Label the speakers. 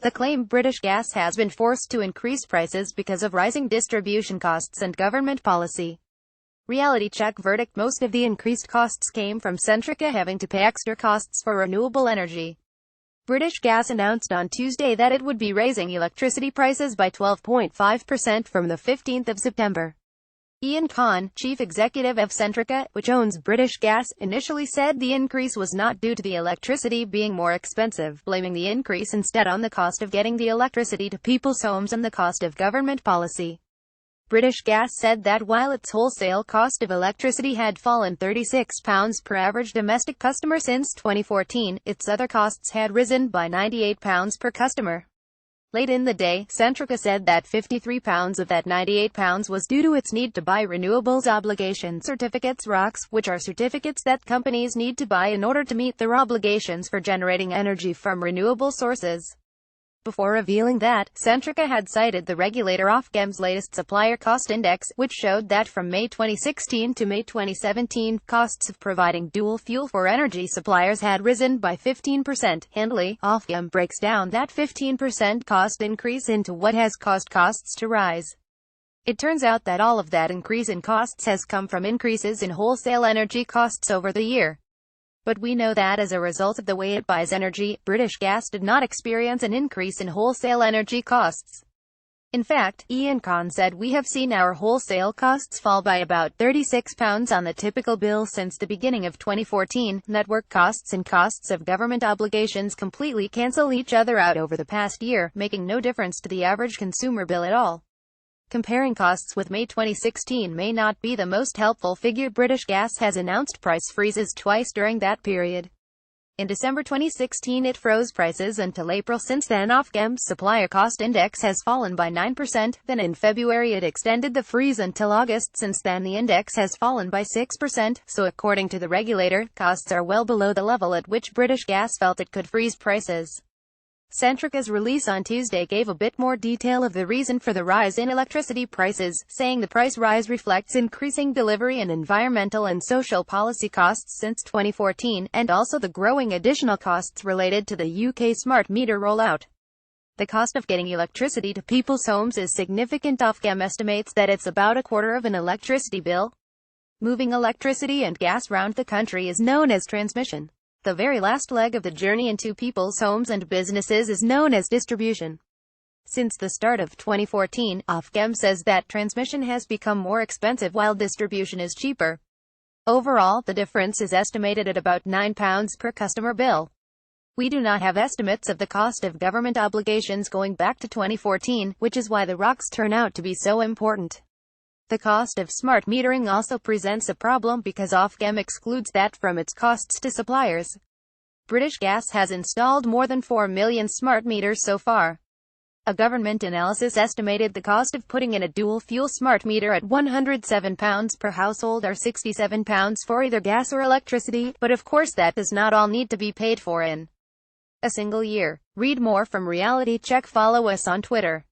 Speaker 1: The claim British Gas has been forced to increase prices because of rising distribution costs and government policy. Reality check verdict: most of the increased costs came from Centrica having to pay extra costs for renewable energy. British Gas announced on Tuesday that it would be raising electricity prices by 12.5% from the 15th of September. Conn, chief executive of Centrica, which owns British Gas, initially said the increase was not due to the electricity being more expensive, blaming the increase instead on the cost of getting the electricity to people's homes and the cost of government policy. British Gas said that while its wholesale cost of electricity had fallen £36 per average domestic customer since 2014, its other costs had risen by £98 per customer. Late in the day, Centrica said that £53 of that £98 was due to its need to buy renewables obligation certificates (ROCs), which are certificates that companies need to buy in order to meet their obligations for generating energy from renewable sources. Before revealing that, Centrica had cited the regulator Ofgem's latest supplier cost index, which showed that from May 2016 to May 2017, costs of providing dual fuel for energy suppliers had risen by 15%. Handily, Ofgem breaks down that 15% cost increase into what has caused costs to rise. It turns out that all of that increase in costs has come from increases in wholesale energy costs over the year. But we know that as a result of the way it buys energy, British Gas did not experience an increase in wholesale energy costs. In fact, Conn said, "We have seen our wholesale costs fall by about £36 on the typical bill since the beginning of 2014. Network costs and costs of government obligations completely cancel each other out over the past year, making no difference to the average consumer bill at all." Comparing costs with May 2016 may not be the most helpful figure. British Gas has announced price freezes twice during that period. In December 2016 it froze prices until April. Since then, Ofgem's supplier cost index has fallen by 9%, then in February it extended the freeze until August. Since then the index has fallen by 6%, so according to the regulator, costs are well below the level at which British Gas felt it could freeze prices. Centrica's release on Tuesday gave a bit more detail of the reason for the rise in electricity prices, saying the price rise reflects increasing delivery and environmental and social policy costs since 2014, and also the growing additional costs related to the UK smart meter rollout. The cost of getting electricity to people's homes is significant. Ofgem estimates that it's about a quarter of an electricity bill. Moving electricity and gas round the country is known as transmission. The very last leg of the journey into people's homes and businesses is known as distribution. Since the start of 2014, Ofgem says that transmission has become more expensive while distribution is cheaper. Overall, the difference is estimated at about £9 per customer bill. We do not have estimates of the cost of government obligations going back to 2014, which is why the ROCs turn out to be so important. The cost of smart metering also presents a problem because Ofgem excludes that from its costs to suppliers. British Gas has installed more than 4 million smart meters so far. A government analysis estimated the cost of putting in a dual-fuel smart meter at £107 per household, or £67 for either gas or electricity, but of course that does not all need to be paid for in a single year. Read more from Reality Check. Follow us on Twitter.